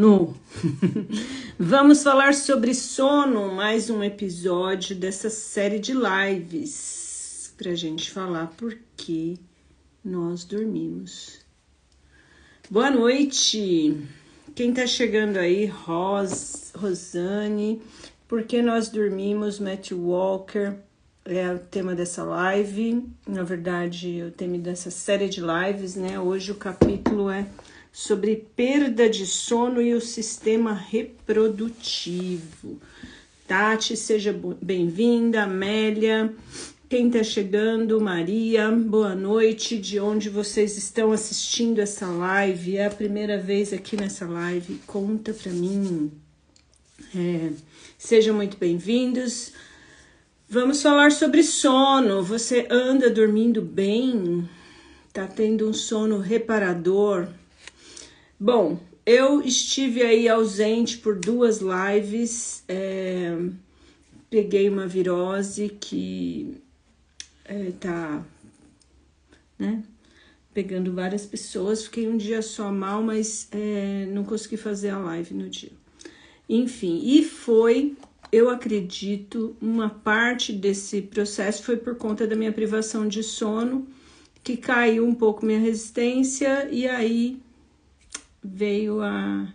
No. Vamos falar sobre sono, mais um episódio dessa série de lives pra gente falar por que nós dormimos. Boa noite, quem tá chegando aí, Rosane, por que nós dormimos, Matthew Walker, é o tema dessa live, na verdade o tema dessa série de lives, né? Hoje o capítulo é sobre perda de sono e o sistema reprodutivo. Tati, seja bem-vinda. Amélia, quem tá chegando, Maria, boa noite. De onde vocês estão assistindo essa live? É a primeira vez aqui nessa live? Conta pra mim. Sejam muito bem-vindos. Vamos falar sobre sono. Você anda dormindo bem? Tá tendo um sono reparador? Bom, eu estive aí ausente por 2 lives, peguei uma virose que tá, né, pegando várias pessoas, fiquei um dia só mal, mas não consegui fazer a live no dia. Enfim, e foi, eu acredito, uma parte desse processo foi por conta da minha privação de sono, que caiu um pouco minha resistência e aí veio a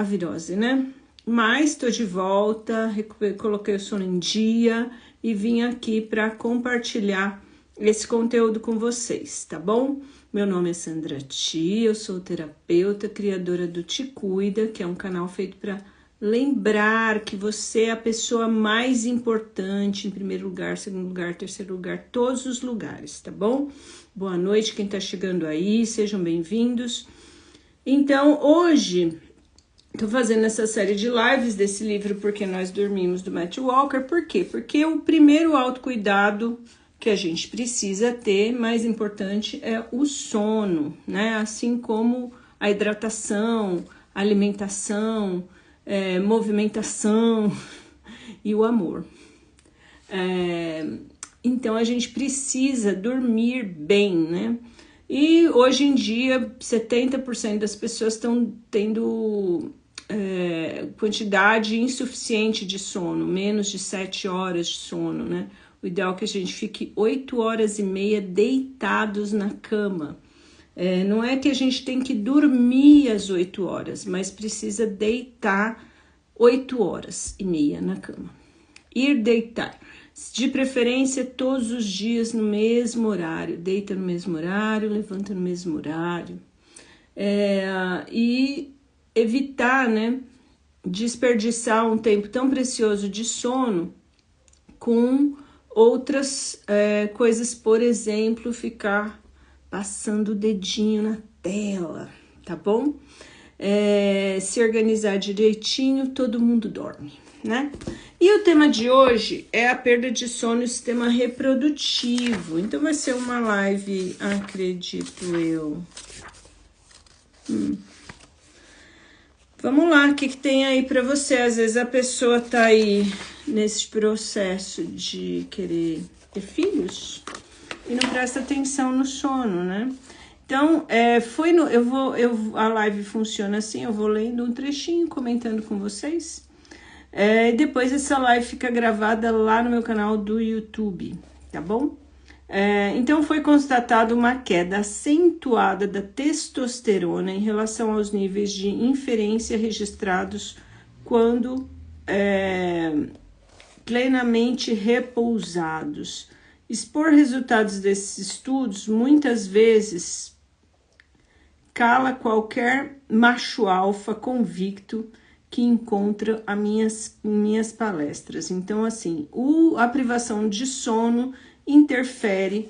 virose, né? Mas tô de volta, coloquei o sono em dia e vim aqui para compartilhar esse conteúdo com vocês, tá bom? Meu nome é Sandra Ti, eu sou terapeuta, criadora do Te Cuida, que é um canal feito para lembrar que você é a pessoa mais importante, em primeiro lugar, segundo lugar, terceiro lugar, todos os lugares, tá bom? Boa noite, quem tá chegando aí, sejam bem-vindos. Então, hoje, tô fazendo essa série de lives desse livro Porque Nós Dormimos, do Matthew Walker. Por quê? Porque o primeiro autocuidado que a gente precisa ter, mais importante, é o sono, né? Assim como a hidratação, a alimentação, movimentação e o amor. Então a gente precisa dormir bem, né? E hoje em dia 70% das pessoas estão tendo quantidade insuficiente de sono, menos de 7 horas de sono, né? O ideal é que a gente fique 8 horas e meia deitados na cama. Não é que a gente tem que dormir às 8 horas, mas precisa deitar 8 horas e meia na cama. Ir deitar, de preferência todos os dias no mesmo horário, deita no mesmo horário, levanta no mesmo horário. E evitar, né, desperdiçar um tempo tão precioso de sono com outras coisas, por exemplo, ficar passando o dedinho na tela, tá bom? Se organizar direitinho, todo mundo dorme, né? E o tema de hoje é a perda de sono e o sistema reprodutivo. Então vai ser uma live, acredito eu. Vamos lá, o que tem aí pra você? Às vezes a pessoa tá aí nesse processo de querer ter filhos e não presta atenção no sono, né? Então, a live funciona assim, eu vou lendo um trechinho, comentando com vocês. Depois essa live fica gravada lá no meu canal do YouTube, tá bom? Então foi constatada uma queda acentuada da testosterona em relação aos níveis de inferência registrados quando plenamente repousados. Expor resultados desses estudos muitas vezes cala qualquer macho alfa convicto que encontra as minhas palestras. Então, assim, a privação de sono interfere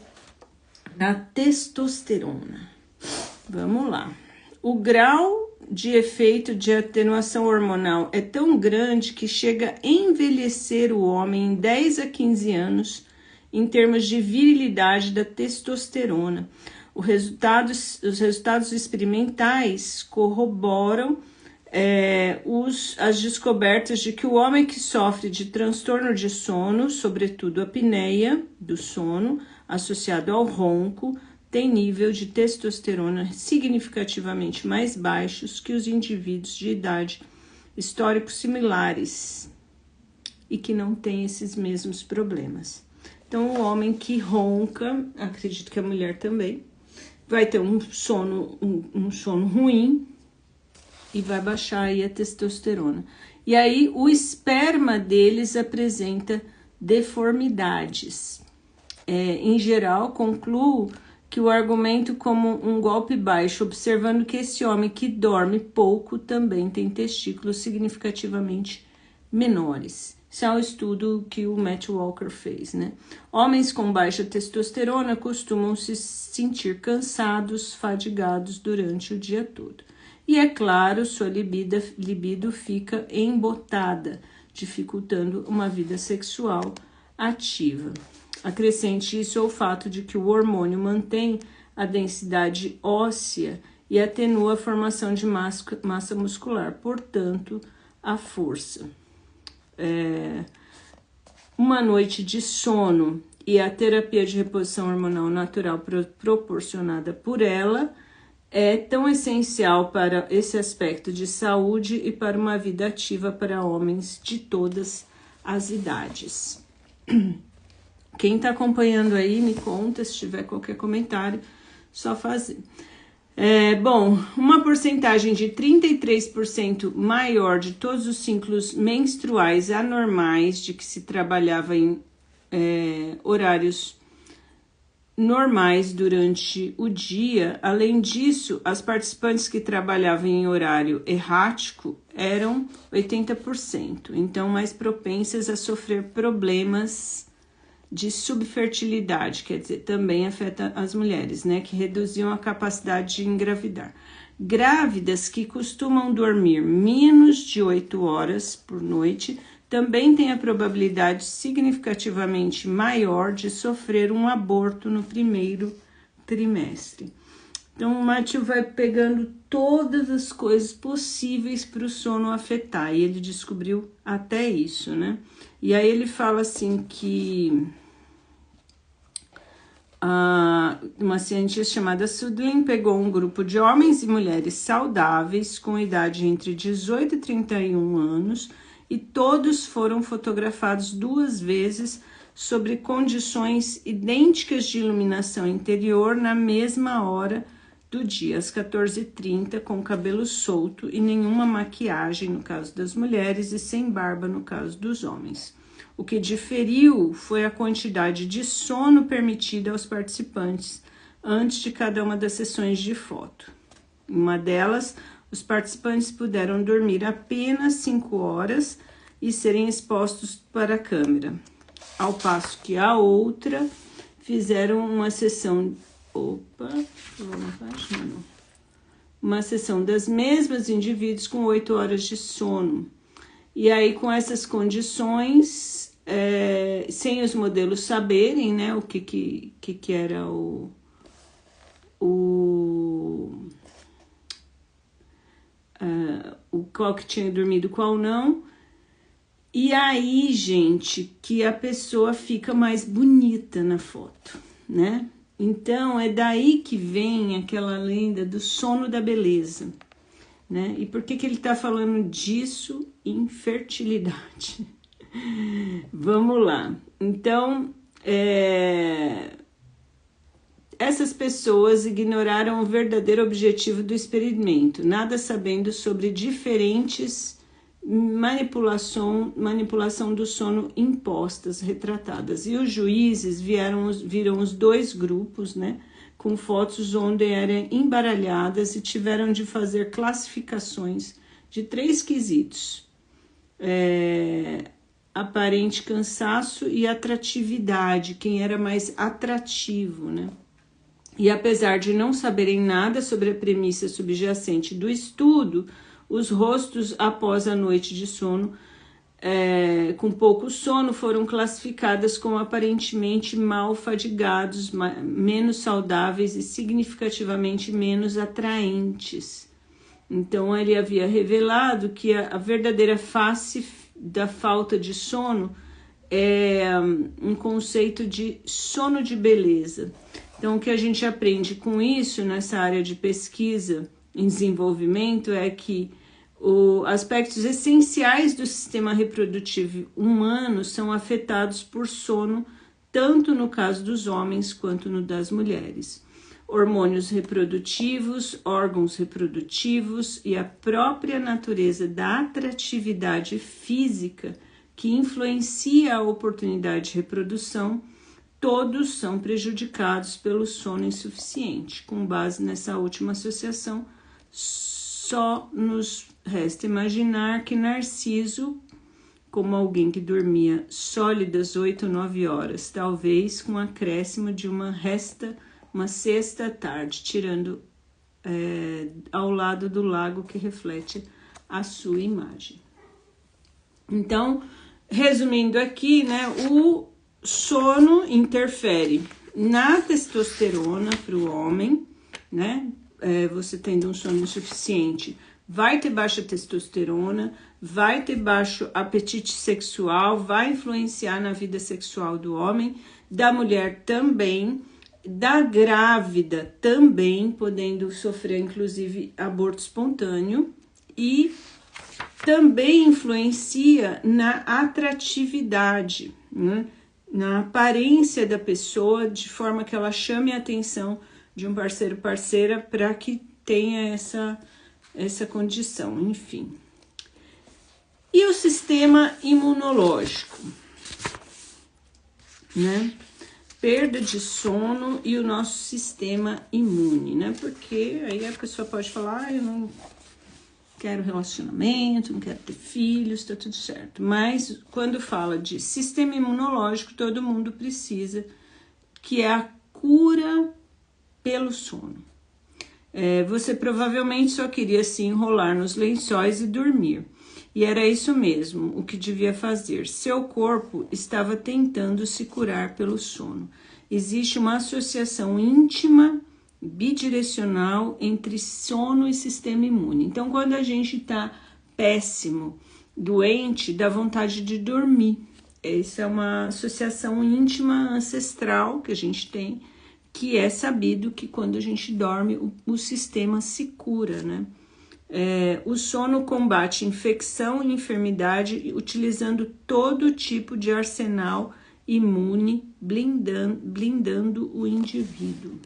na testosterona. Vamos lá. O grau de efeito de atenuação hormonal é tão grande que chega a envelhecer o homem em 10 a 15 anos em termos de virilidade da testosterona. Os resultados experimentais corroboram as descobertas de que o homem que sofre de transtorno de sono, sobretudo a apneia do sono, associado ao ronco, têm nível de testosterona significativamente mais baixos que os indivíduos de idade históricos similares e que não têm esses mesmos problemas. Então, o homem que ronca, acredito que a mulher também, vai ter um sono ruim e vai baixar aí a testosterona. E aí, o esperma deles apresenta deformidades. Em geral, concluo que o argumento como um golpe baixo, observando que esse homem que dorme pouco também tem testículos significativamente menores. Isso é um estudo que o Matt Walker fez, né? Homens com baixa testosterona costumam se sentir cansados, fadigados durante o dia todo. E é claro, sua libido fica embotada, dificultando uma vida sexual ativa. Acrescente isso ao fato de que o hormônio mantém a densidade óssea e atenua a formação de massa muscular, portanto, a força. Uma noite de sono e a terapia de reposição hormonal natural proporcionada por ela é tão essencial para esse aspecto de saúde e para uma vida ativa para homens de todas as idades. Quem está acompanhando aí, me conta, se tiver qualquer comentário, só fazer. Bom, uma porcentagem de 33% maior de todos os ciclos menstruais anormais de que se trabalhava em horários normais durante o dia. Além disso, as participantes que trabalhavam em horário errático eram 80%, então mais propensas a sofrer problemas de subfertilidade, quer dizer, também afeta as mulheres, né, que reduziam a capacidade de engravidar. Grávidas que costumam dormir menos de 8 horas por noite também têm a probabilidade significativamente maior de sofrer um aborto no primeiro trimestre. Então, o Matthew vai pegando todas as coisas possíveis para o sono afetar, e ele descobriu até isso, né? E aí ele fala assim que uma cientista chamada Sudlin pegou um grupo de homens e mulheres saudáveis com idade entre 18 e 31 anos e todos foram fotografados 2 vezes sobre condições idênticas de iluminação interior na mesma hora do dia, às 14h30, com cabelo solto e nenhuma maquiagem no caso das mulheres e sem barba no caso dos homens. O que diferiu foi a quantidade de sono permitida aos participantes antes de cada uma das sessões de foto. Em uma delas, os participantes puderam dormir apenas 5 horas e serem expostos para a câmera, ao passo que a outra fizeram uma sessão uma sessão das mesmas indivíduos com 8 horas de sono. E aí, com essas condições, sem os modelos saberem, né, o que era qual que tinha dormido, qual não. E aí, gente, que a pessoa fica mais bonita na foto, né? Então, é daí que vem aquela lenda do sono da beleza, né? E por que ele tá falando disso? Infertilidade. Vamos lá. Então, essas pessoas ignoraram o verdadeiro objetivo do experimento, nada sabendo sobre diferentes manipulação do sono impostas, retratadas. E os juízes viram os 2 grupos, né, com fotos onde eram embaralhadas e tiveram de fazer classificações de 3 quesitos. Aparente cansaço e atratividade, quem era mais atrativo, né? E apesar de não saberem nada sobre a premissa subjacente do estudo, os rostos após a noite de sono, com pouco sono, foram classificadas como aparentemente mal fadigados, menos saudáveis e significativamente menos atraentes. Então, ele havia revelado que a verdadeira face da falta de sono é um conceito de sono de beleza. Então, o que a gente aprende com isso nessa área de pesquisa em desenvolvimento é que os aspectos essenciais do sistema reprodutivo humano são afetados por sono, tanto no caso dos homens quanto no das mulheres. Hormônios reprodutivos, órgãos reprodutivos e a própria natureza da atratividade física que influencia a oportunidade de reprodução, todos são prejudicados pelo sono insuficiente. Com base nessa última associação, só nos resta imaginar que Narciso, como alguém que dormia sólidas 8 ou 9 horas, talvez com acréscimo de uma sexta tarde, tirando ao lado do lago que reflete a sua imagem. Então, resumindo aqui, né, o sono interfere na testosterona para o homem, né? Você tendo um sono insuficiente, vai ter baixa testosterona, vai ter baixo apetite sexual, vai influenciar na vida sexual do homem, da mulher também, da grávida também, podendo sofrer inclusive aborto espontâneo, e também influencia na atratividade, né? Na aparência da pessoa, de forma que ela chame a atenção de um parceiro ou parceira para que tenha essa condição, enfim. E o sistema imunológico, né? Perda de sono e o nosso sistema imune, né? Porque aí a pessoa pode falar, eu não quero relacionamento, não quero ter filhos, tá tudo certo. Mas quando fala de sistema imunológico, todo mundo precisa, que é a cura pelo sono. Você provavelmente só queria se enrolar nos lençóis e dormir. E era isso mesmo o que devia fazer. Seu corpo estava tentando se curar pelo sono. Existe uma associação íntima, bidirecional entre sono e sistema imune. Então, quando a gente tá péssimo, doente, dá vontade de dormir. Essa é uma associação íntima ancestral que a gente tem, que é sabido que quando a gente dorme, o sistema se cura, né? O sono combate infecção e enfermidade utilizando todo tipo de arsenal imune, blindando o indivíduo.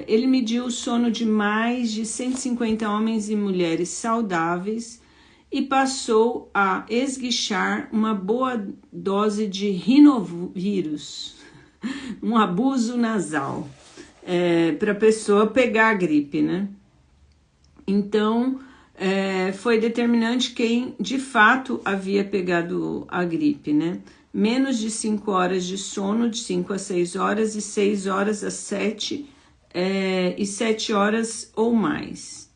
Ele mediu o sono de mais de 150 homens e mulheres saudáveis e passou a esguichar uma boa dose de rinovírus, um abuso nasal, para a pessoa pegar a gripe, né? Então, foi determinante quem de fato havia pegado a gripe, né? Menos de 5 horas de sono, de 5 a 6 horas, e 6 horas a 7, e 7 horas ou mais.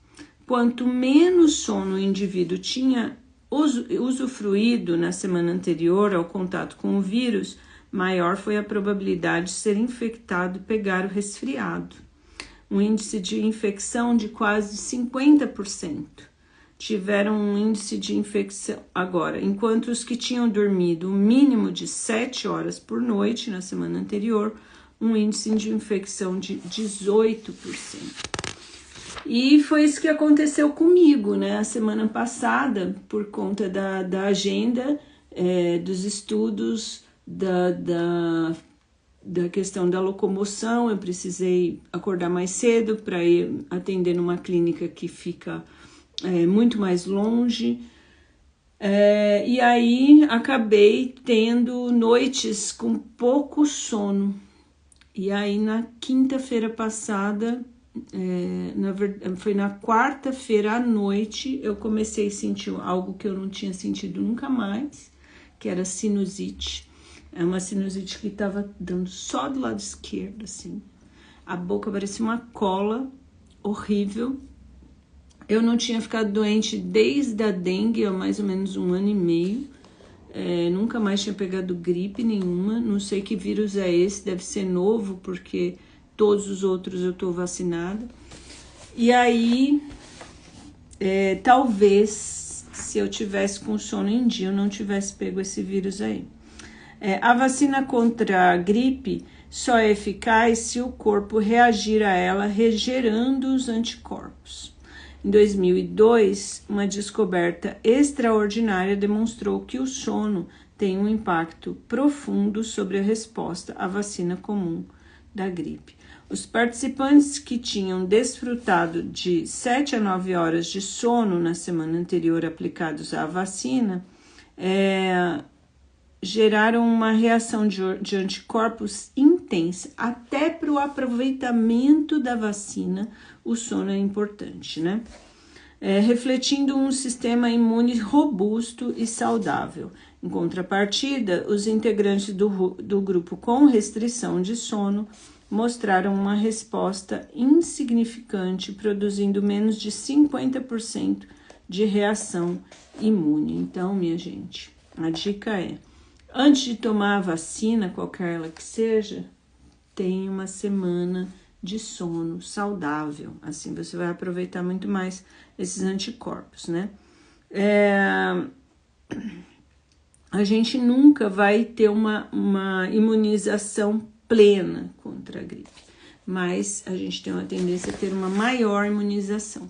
Quanto menos sono o indivíduo tinha usufruído na semana anterior ao contato com o vírus, maior foi a probabilidade de ser infectado e pegar o resfriado. Um índice de infecção de quase 50%. Tiveram um índice de infecção agora, enquanto os que tinham dormido um mínimo de 7 horas por noite na semana anterior, um índice de infecção de 18%. E foi isso que aconteceu comigo, né? A semana passada, por conta da agenda, dos estudos, da questão da locomoção, eu precisei acordar mais cedo para ir atender numa clínica que fica muito mais longe, e aí acabei tendo noites com pouco sono. E aí na quinta-feira passada, foi na quarta-feira à noite, eu comecei a sentir algo que eu não tinha sentido nunca mais, que era sinusite. É uma sinusite que estava dando só do lado esquerdo, assim. A boca parecia uma cola horrível. Eu não tinha ficado doente desde a dengue há mais ou menos 1 ano e meio. Nunca mais tinha pegado gripe nenhuma. Não sei que vírus é esse, deve ser novo, porque todos os outros eu tô vacinada. E aí, talvez, se eu tivesse com sono em dia, eu não tivesse pego esse vírus aí. A vacina contra a gripe só é eficaz se o corpo reagir a ela gerando os anticorpos. Em 2002, uma descoberta extraordinária demonstrou que o sono tem um impacto profundo sobre a resposta à vacina comum da gripe. Os participantes que tinham desfrutado de 7 a 9 horas de sono na semana anterior aplicados à vacina, geraram uma reação de anticorpos intensa. Até para o aproveitamento da vacina, o sono é importante, né? Refletindo um sistema imune robusto e saudável. Em contrapartida, os integrantes do grupo com restrição de sono mostraram uma resposta insignificante, produzindo menos de 50% de reação imune. Então, minha gente, a dica é, antes de tomar a vacina, qualquer ela que seja, tenha uma semana de sono saudável. Assim você vai aproveitar muito mais esses anticorpos, né? A gente nunca vai ter uma imunização plena contra a gripe, mas a gente tem uma tendência a ter uma maior imunização.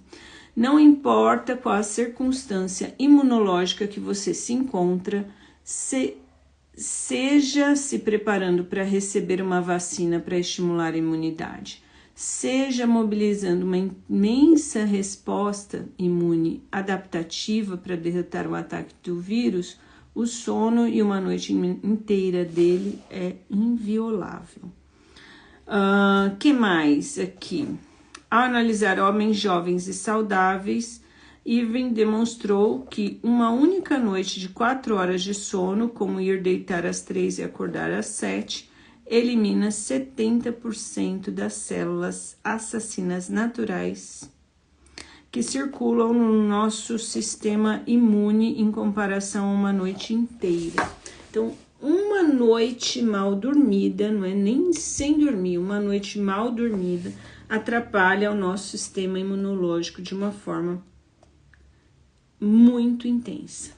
Não importa qual a circunstância imunológica que você se encontra, seja se preparando para receber uma vacina para estimular a imunidade, seja mobilizando uma imensa resposta imune adaptativa para derrotar o ataque do vírus, o sono e uma noite inteira dele é inviolável. Que mais aqui? Ao analisar homens jovens e saudáveis, Irving demonstrou que uma única noite de 4 horas de sono, como ir deitar às 3 e acordar às 7, elimina 70% das células assassinas naturais que circulam no nosso sistema imune em comparação a uma noite inteira. Então, uma noite mal dormida, não é nem sem dormir, uma noite mal dormida atrapalha o nosso sistema imunológico de uma forma muito intensa.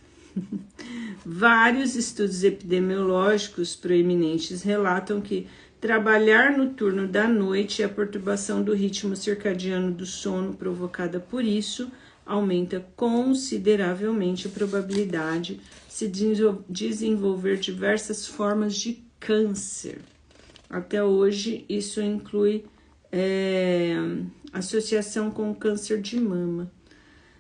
Vários estudos epidemiológicos proeminentes relatam que trabalhar no turno da noite e a perturbação do ritmo circadiano do sono provocada por isso aumenta consideravelmente a probabilidade de se desenvolver diversas formas de câncer. Até hoje, isso inclui associação com o câncer de mama.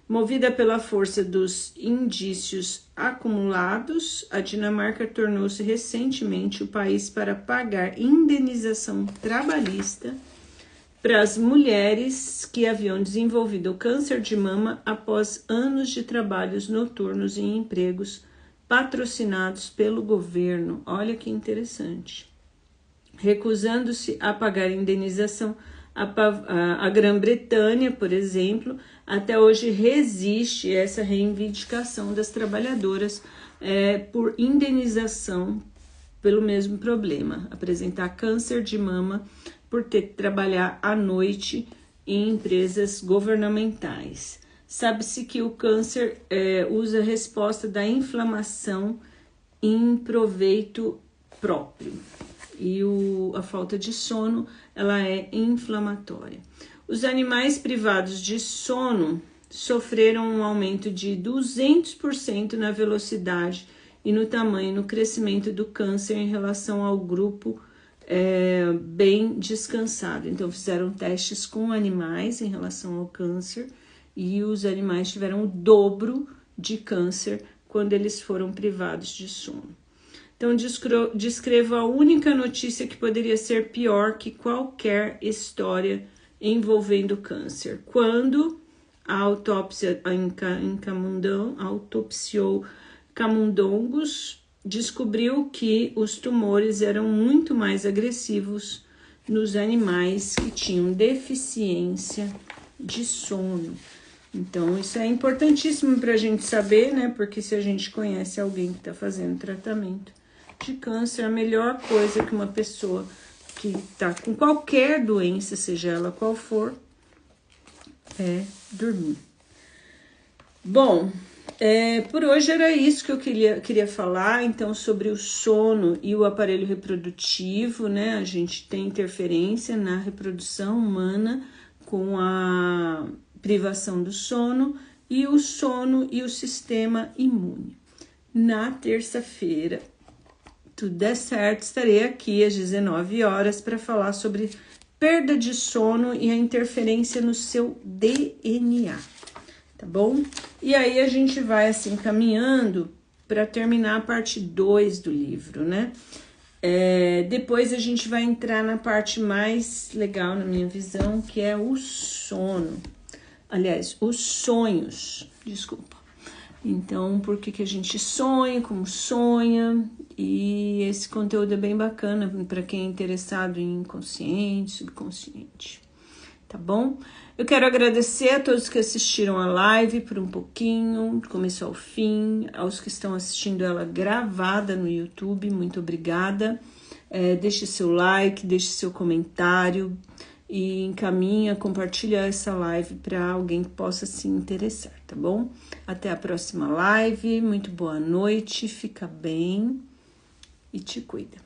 Movida pela força dos indícios acumulados, a Dinamarca tornou-se recentemente o país para pagar indenização trabalhista para as mulheres que haviam desenvolvido o câncer de mama após anos de trabalhos noturnos em empregos patrocinados pelo governo. Olha que interessante. Recusando-se a pagar indenização, a Grã-Bretanha, por exemplo, até hoje resiste essa reivindicação das trabalhadoras por indenização pelo mesmo problema, apresentar câncer de mama por ter que trabalhar à noite em empresas governamentais. Sabe-se que o câncer usa a resposta da inflamação em proveito próprio. E a falta de sono, ela é inflamatória. Os animais privados de sono sofreram um aumento de 200% na velocidade e no tamanho, no crescimento do câncer em relação ao grupo bem descansado. Então, fizeram testes com animais em relação ao câncer e os animais tiveram o dobro de câncer quando eles foram privados de sono. Então, descrevo a única notícia que poderia ser pior que qualquer história envolvendo câncer. Quando a autópsia autopsiou camundongos, descobriu que os tumores eram muito mais agressivos nos animais que tinham deficiência de sono. Então, isso é importantíssimo para a gente saber, né? Porque se a gente conhece alguém que está fazendo tratamento de câncer, a melhor coisa que uma pessoa que está com qualquer doença, seja ela qual for, é dormir. Bom, Por hoje era isso que eu queria falar, então, sobre o sono e o aparelho reprodutivo, né? A gente tem interferência na reprodução humana com a privação do sono e o sistema imune. Na terça-feira, tudo der certo, estarei aqui às 19 horas para falar sobre perda de sono e a interferência no seu DNA. Tá bom? E aí a gente vai assim caminhando para terminar a parte 2 do livro, né? Depois a gente vai entrar na parte mais legal, na minha visão, que é o sono. Aliás, os sonhos, desculpa. Então, por que a gente sonha, como sonha, e esse conteúdo é bem bacana para quem é interessado em inconsciente, subconsciente. Tá bom? Eu quero agradecer a todos que assistiram a live por um pouquinho, do começo ao fim, aos que estão assistindo ela gravada no YouTube, muito obrigada. Deixe seu like, deixe seu comentário e encaminha, compartilha essa live para alguém que possa se interessar, tá bom? Até a próxima live, muito boa noite, fica bem e te cuida.